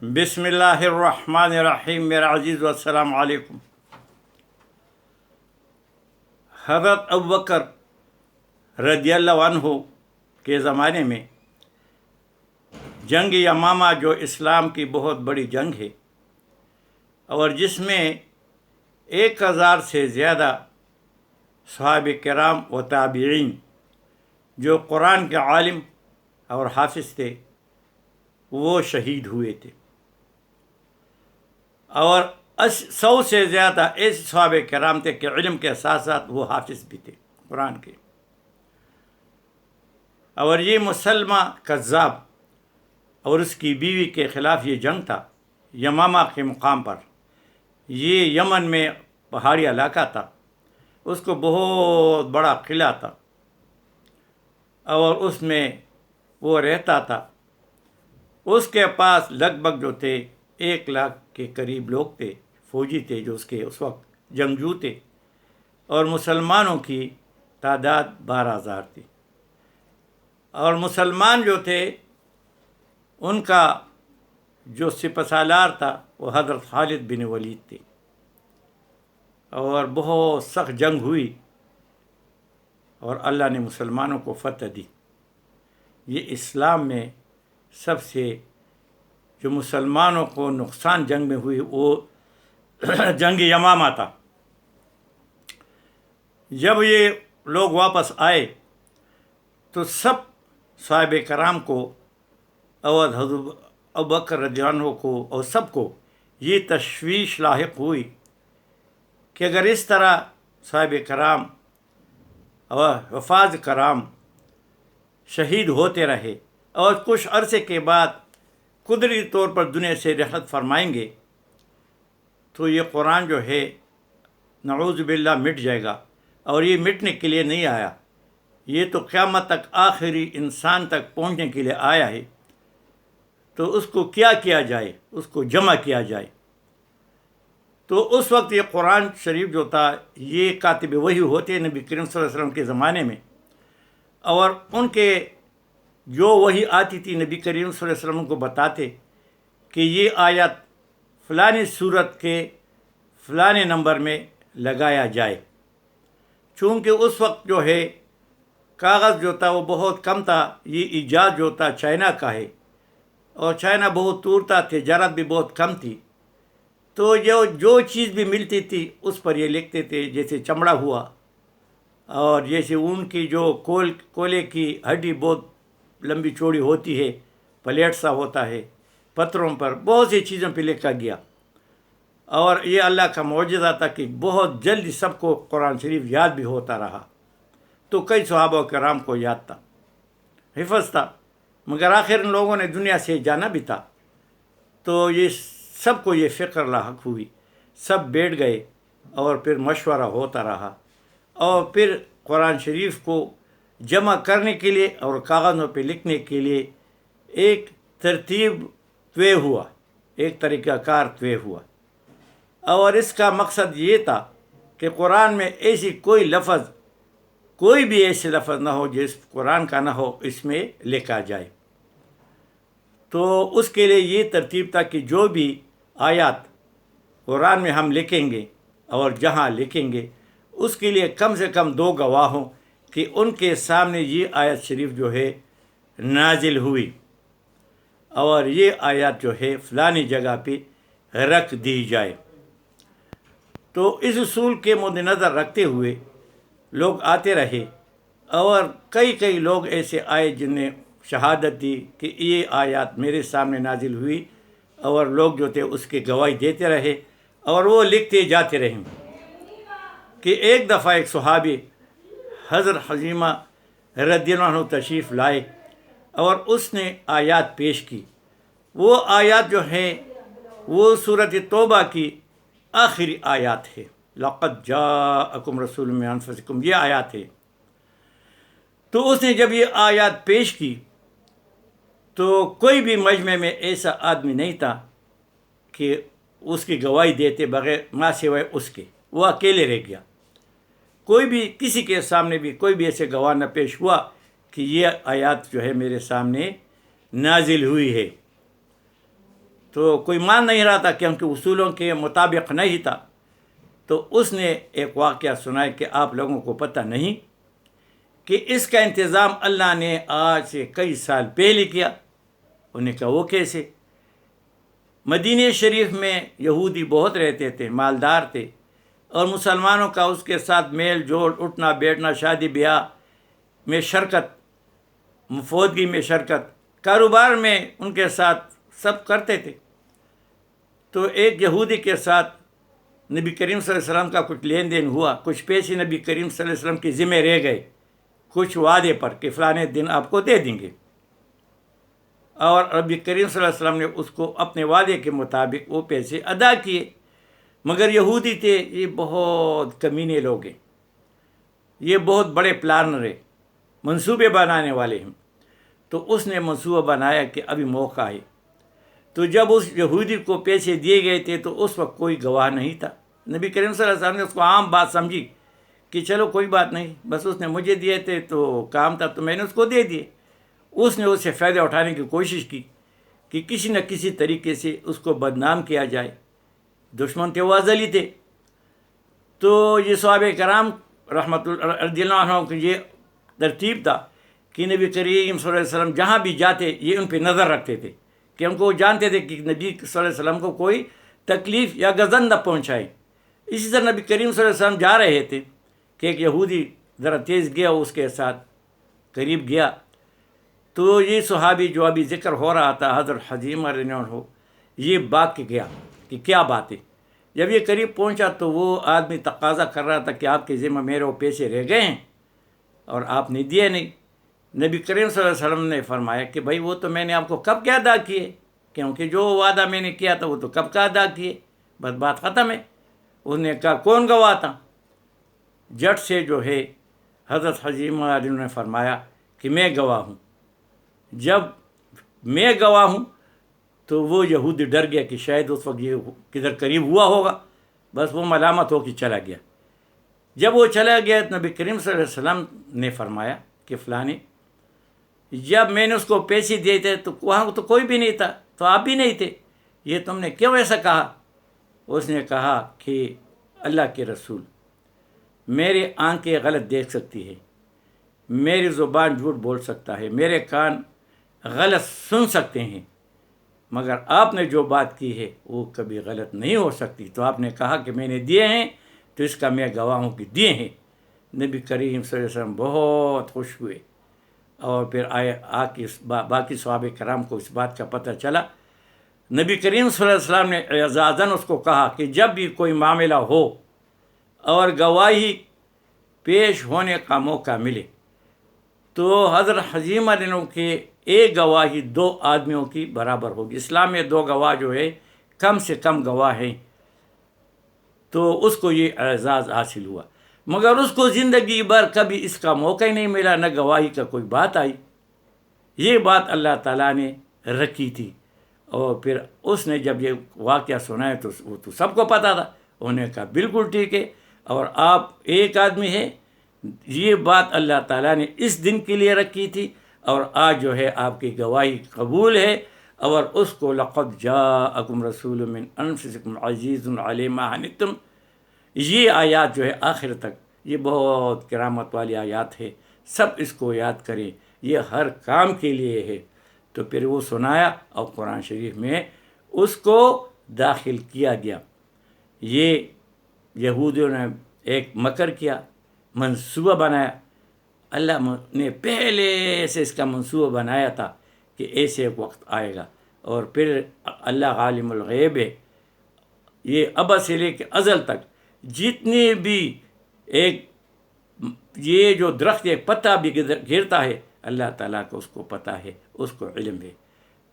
بسم اللہ الرحمن الرحیم۔ میرا عزیز والسلام علیکم۔ حضرت ابوبکر رضی اللہ عنہ کے زمانے میں جنگ یمامہ جو اسلام کی بہت بڑی جنگ ہے اور جس میں 1000 سے زیادہ صحابہ کرام و تابعین جو قرآن کے عالم اور حافظ تھے وہ شہید ہوئے تھے، اور 100 سے زیادہ ایسے صحابہ کرام تھے کہ علم کے ساتھ ساتھ وہ حافظ بھی تھے قرآن کے۔ اور یہ مسلمہ کذاب اور اس کی بیوی کے خلاف یہ جنگ تھا یمامہ کے مقام پر۔ یہ یمن میں پہاڑی علاقہ تھا، اس کو بہت بڑا قلعہ تھا اور اس میں وہ رہتا تھا۔ اس کے پاس لگ بھگ جو تھے 1 لاکھ کے قریب لوگ تھے، فوجی تھے جو اس کے اس وقت جنگجو تھے، اور مسلمانوں کی تعداد 12,000 تھی۔ اور مسلمان جو تھے ان کا جو سپہ سالار تھا وہ حضرت خالد بن ولید تھے، اور بہت سخت جنگ ہوئی اور اللہ نے مسلمانوں کو فتح دی۔ یہ اسلام میں سب سے جو مسلمانوں کو نقصان جنگ میں ہوئی وہ جنگ یمامہ تھا۔ جب یہ لوگ واپس آئے تو سب صحابہ کرام کو اور حضرت ابوبکر رضی اللہ عنہ کو اور سب کو یہ تشویش لاحق ہوئی کہ اگر اس طرح صحابہ کرام اور حفاظ کرام شہید ہوتے رہے اور کچھ عرصے کے بعد قدرتی طور پر دنیا سے رحلت فرمائیں گے تو یہ قرآن جو ہے نعوذ باللہ مٹ جائے گا، اور یہ مٹنے کے لیے نہیں آیا، یہ تو قیامت تک آخری انسان تک پہنچنے کے لیے آیا ہے۔ تو اس کو کیا کیا جائے، اس کو جمع کیا جائے۔ تو اس وقت یہ قرآن شریف جو تھا یہ کاتب وحی ہوتے نبی کریم صلی اللہ علیہ وسلم کے زمانے میں، اور ان کے جو وحی آتی تھی نبی کریم صلی اللہ علیہ وسلم کو بتاتے کہ یہ آیت فلانی صورت کے فلانے نمبر میں لگایا جائے۔ چونکہ اس وقت جو ہے کاغذ جو تھا وہ بہت کم تھا، یہ ایجاد جو تھا چائنا کا ہے، اور چائنا بہت دور تھا، تجارت بھی بہت کم تھی، تو جو چیز بھی ملتی تھی اس پر یہ لکھتے تھے، جیسے چمڑا ہوا، اور جیسے اون کی جو کولے کی ہڈی بہت لمبی چوڑی ہوتی ہے، پلیٹ سا ہوتا ہے، پتھروں پر بہت سی چیزوں پہ لکھا گیا۔ اور یہ اللہ کا معجزہ تھا کہ بہت جلدی سب کو قرآن شریف یاد بھی ہوتا رہا۔ تو کئی صحابہ کرام کو یاد تھا، حفظ تھا، مگر آخر ان لوگوں نے دنیا سے جانا بھی تھا، تو یہ سب کو یہ فکر لاحق ہوئی، سب بیٹھ گئے اور پھر مشورہ ہوتا رہا، اور پھر قرآن شریف کو جمع کرنے کے لیے اور کاغذوں پہ لکھنے کے لیے ایک ترتیب طے ہوا، ایک طریقہ کار طے ہوا، اور اس کا مقصد یہ تھا کہ قرآن میں ایسی کوئی لفظ، کوئی بھی ایسے لفظ نہ ہو جس قرآن کا نہ ہو اس میں لکھا جائے۔ تو اس کے لیے یہ ترتیب تھا کہ جو بھی آیات قرآن میں ہم لکھیں گے اور جہاں لکھیں گے اس کے لیے کم سے کم 2 گواہ ہوں کہ ان کے سامنے یہ آیت شریف جو ہے نازل ہوئی، اور یہ آیات جو ہے فلانی جگہ پہ رکھ دی جائے۔ تو اس اصول کے مد نظر رکھتے ہوئے لوگ آتے رہے، اور کئی لوگ ایسے آئے جن نے شہادت دی کہ یہ آیات میرے سامنے نازل ہوئی، اور لوگ جو تھے اس کی گواہی دیتے رہے اور وہ لکھتے جاتے رہے کہ ایک دفعہ ایک صحابی حضرت حلیمہ رضی اللہ عنہ تشریف لائے اور اس نے آیات پیش کی۔ وہ آیات جو ہیں وہ سورۃ توبہ کی آخری آیات ہے، لقد جاءکم رسول من انفسکم، یہ آیات ہے۔ تو اس نے جب یہ آیات پیش کی تو کوئی بھی مجمع میں ایسا آدمی نہیں تھا کہ اس کی گواہی دیتے بغیر ماں سوائے اس کے، وہ اکیلے رہ گیا۔ کوئی بھی کسی کے سامنے بھی کوئی بھی ایسے گواہ نہ پیش ہوا کہ یہ آیات جو ہے میرے سامنے نازل ہوئی ہے۔ تو کوئی مان نہیں رہا تھا کیونکہ اصولوں کے مطابق نہیں تھا. تو اس نے ایک واقعہ سنایا کہ آپ لوگوں کو پتہ نہیں کہ اس کا انتظام اللہ نے آج سے کئی سال پہلے کیا. انہوں نے کہا وہ کیسے؟ مدینہ شریف میں یہودی بہت رہتے تھے، مالدار تھے، اور مسلمانوں کا اس کے ساتھ میل جول، اٹھنا بیٹھنا، شادی بیاہ میں شرکت، مفودگی میں شرکت، کاروبار میں ان کے ساتھ سب کرتے تھے. تو ایک یہودی کے ساتھ نبی کریم صلی اللہ علیہ وسلم کا کچھ لین دین ہوا، کچھ پیسے نبی کریم صلی اللہ علیہ وسلم کے ذمہ رہ گئے، کچھ وعدے پر کہ فلانے دن آپ کو دے دیں گے، اور نبی کریم صلی اللہ علیہ وسلم نے اس کو اپنے وعدے کے مطابق وہ پیسے ادا کیے. مگر یہودی تھے، یہ بہت کمینے لوگ ہیں، یہ بہت بڑے پلانر ہیں، منصوبے بنانے والے ہیں. تو اس نے منصوبہ بنایا کہ ابھی موقع ہے. تو جب اس یہودی کو پیسے دیے گئے تھے تو اس وقت کوئی گواہ نہیں تھا. نبی کریم صلی اللہ علیہ وسلم نے اس کو عام بات سمجھی کہ چلو کوئی بات نہیں، بس اس نے مجھے دیے تھے تو کام تھا تو میں نے اس کو دے دیے. اس نے اس سے فائدہ اٹھانے کی کوشش کی کہ کسی نہ کسی طریقے سے اس کو بدنام کیا جائے. دشمن تھے، وہ ازلی تھے. تو یہ صحابہ کرام رحمۃ اللہ رضی اللہ عنہ کی یہ ترتیب تھا کہ نبی کریم صلی اللہ علیہ وسلم جہاں بھی جاتے یہ ان پہ نظر رکھتے تھے، کہ ہم کو جانتے تھے کہ نبی صلی اللہ علیہ وسلم کو کوئی تکلیف یا غضب نہ پہنچائے. اسی طرح نبی کریم صلی اللہ علیہ وسلم جا رہے تھے کہ ایک یہودی ذرا تیز گیا، اس کے ساتھ قریب گیا. تو یہ صحابی جو ابھی ذکر ہو رہا تھا حضرت حذیمہ رضی اللہ عنہ، یہ باغ کے گیا کہ کیا بات ہے. جب یہ قریب پہنچا تو وہ آدمی تقاضا کر رہا تھا کہ آپ کے ذمہ میرے وہ پیسے رہ گئے ہیں اور آپ نے دیے نہیں. نبی کریم صلی اللہ علیہ وسلم نے فرمایا کہ بھائی وہ تو میں نے آپ کو کب کیا ادا کیے، کیونکہ جو وعدہ میں نے کیا تھا وہ تو کب کا ادا کیے، بس بات ختم ہے. اس نے کہا کون گواہ تھا؟ جٹ سے جو ہے حضرت حذیمہ نے فرمایا کہ میں گواہ ہوں. جب میں گواہ ہوں تو وہ یہودی ڈر گیا کہ شاید اس وقت یہ کدھر قریب ہوا ہوگا، بس وہ ملامت ہو کے چلا گیا. جب وہ چلا گیا تو نبی کریم صلی اللہ علیہ وسلم نے فرمایا کہ فلانے، جب میں نے اس کو پیسے دیے تھے تو وہاں تو کوئی بھی نہیں تھا، تو آپ بھی نہیں تھے، یہ تم نے کیوں ایسا کہا؟ اس نے کہا کہ اللہ کے رسول، میری آنکھیں غلط دیکھ سکتی ہے، میری زبان جھوٹ بول سکتا ہے، میرے کان غلط سن سکتے ہیں، مگر آپ نے جو بات کی ہے وہ کبھی غلط نہیں ہو سکتی. تو آپ نے کہا کہ میں نے دیے ہیں تو اس کا میں گواہ ہوں کہ دیے ہیں. نبی کریم صلی اللہ علیہ وسلم بہت خوش ہوئے، اور پھر آ کے باقی صحابہ کرام کو اس بات کا پتہ چلا. نبی کریم صلی اللہ علیہ وسلم نے اعزازاً اس کو کہا کہ جب بھی کوئی معاملہ ہو اور گواہی پیش ہونے کا موقع ملے تو حضرت حذیمہ کے ایک گواہی 2 آدمیوں کی برابر ہوگی. اسلام میں 2 گواہ جو ہے کم سے کم گواہ ہیں. تو اس کو یہ اعزاز حاصل ہوا، مگر اس کو زندگی بھر کبھی اس کا موقع ہی نہیں ملا، نہ گواہی کا کوئی بات آئی. یہ بات اللہ تعالیٰ نے رکھی تھی. اور پھر اس نے جب یہ واقعہ سنایا تو وہ تو سب کو پتہ تھا. انہوں نے کہا بالکل ٹھیک ہے، اور آپ ایک آدمی ہے. یہ بات اللہ تعالیٰ نے اس دن کے لیے رکھی تھی، اور آج جو ہے آپ کی گواہی قبول ہے. اور اس کو لقد جاءکم رسول من انفسکم عزیز علی ما عنتم، یہ آیات جو ہے آخر تک یہ بہت کرامت والی آیات ہے. سب اس کو یاد کریں، یہ ہر کام کے لیے ہے. تو پھر وہ سنایا اور قرآن شریف میں اس کو داخل کیا گیا. یہ یہودیوں نے ایک مکر کیا، منصوبہ بنایا. اللہ نے پہلے سے اس کا منصوبہ بنایا تھا کہ ایسے ایک وقت آئے گا. اور پھر اللہ عالم الغیب ہے، یہ ابا سے لے کے ازل تک جتنی بھی ایک یہ جو درخت پتا بھی گرتا ہے اللہ تعالیٰ کو اس کو پتہ ہے، اس کو علم ہے.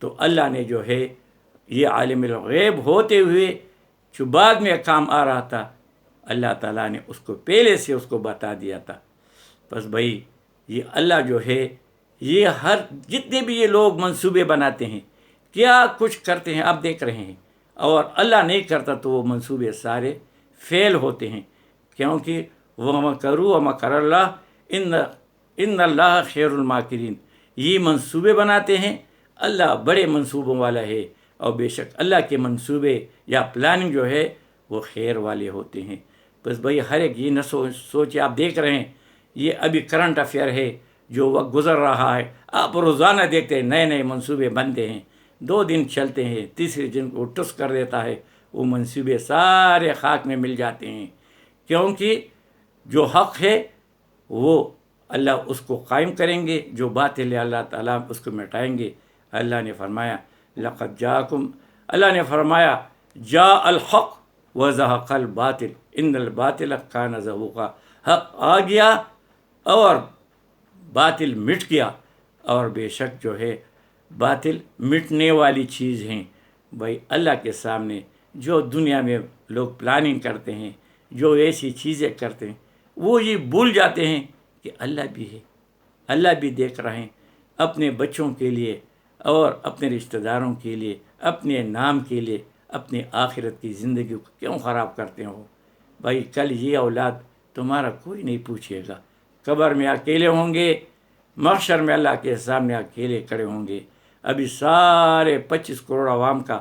تو اللہ نے جو ہے یہ عالم الغیب ہوتے ہوئے جو بعد میں کام آ رہا تھا، اللہ تعالیٰ نے اس کو پہلے سے اس کو بتا دیا تھا. بس بھائی یہ اللہ جو ہے یہ ہر جتنے بھی یہ لوگ منصوبے بناتے ہیں، کیا کچھ کرتے ہیں آپ دیکھ رہے ہیں، اور اللہ نہیں کرتا تو وہ منصوبے سارے فیل ہوتے ہیں. کیونکہ وَمَكَرُوا وَمَكَرَ اللَّهُ ان اللہ خیر الماکرین. یہ منصوبے بناتے ہیں، اللہ بڑے منصوبوں والا ہے. اور بے شک اللہ کے منصوبے یا پلاننگ جو ہے وہ خیر والے ہوتے ہیں۔ بس بھائی ہر ایک یہ نہ سوچے، آپ دیکھ رہے ہیں یہ ابھی کرنٹ افیئر ہے جو وقت گزر رہا ہے، آپ روزانہ دیکھتے ہیں نئے نئے منصوبے بنتے ہیں، 2 دن چلتے ہیں، تیسرے دن کو ٹس کر دیتا ہے، وہ منصوبے سارے خاک میں مل جاتے ہیں، کیونکہ جو حق ہے وہ اللہ اس کو قائم کریں گے، جو باطل ہے اللہ تعالیٰ اس کو مٹائیں گے۔ اللہ نے فرمایا لقد جاءکم، اللہ نے فرمایا جاء الحق وزهق الباطل ان الباطل کان زہوقا، حق آ گیا اور باطل مٹ گیا، اور بے شک جو ہے باطل مٹنے والی چیز ہیں۔ بھائی اللہ کے سامنے جو دنیا میں لوگ پلاننگ کرتے ہیں، جو ایسی چیزیں کرتے ہیں، وہ یہ بھول جاتے ہیں کہ اللہ بھی ہے، اللہ بھی دیکھ رہے ہیں۔ اپنے بچوں کے لیے اور اپنے رشتہ داروں کے لیے، اپنے نام کے لیے، اپنے آخرت کی زندگی کو کیوں خراب کرتے ہو؟ بھائی کل یہ اولاد تمہارا کوئی نہیں پوچھے گا، قبر میں اکیلے ہوں گے، محشر میں اللہ کے سامنے اکیلے کھڑے ہوں گے۔ ابھی سارے 25 کروڑ عوام کا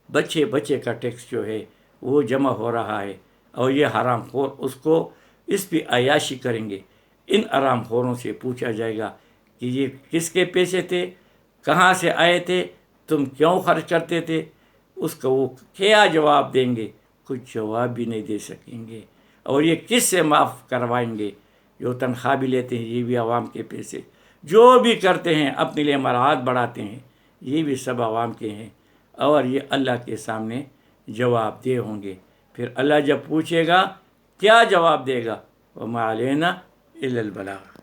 بچے کا ٹیکس جو ہے وہ جمع ہو رہا ہے، اور یہ حرام خور اس پہ عیاشی کریں گے۔ ان حرام خوروں سے پوچھا جائے گا کہ یہ کس کے پیسے تھے، کہاں سے آئے تھے، تم کیوں خرچ کرتے تھے؟ اس کا وہ کیا جواب دیں گے؟ کچھ جواب بھی نہیں دے سکیں گے۔ اور یہ کس سے معاف کروائیں گے؟ جو تنخواہ بھی لیتے ہیں یہ بھی عوام کے پیسے، جو بھی کرتے ہیں اپنے لیے مراعات بڑھاتے ہیں یہ بھی سب عوام کے ہیں، اور یہ اللہ کے سامنے جواب دہ ہوں گے۔ پھر اللہ جب پوچھے گا کیا جواب دے گا؟ وَمَا عَلَيْنَا إِلَّا الْبَلَاغُ۔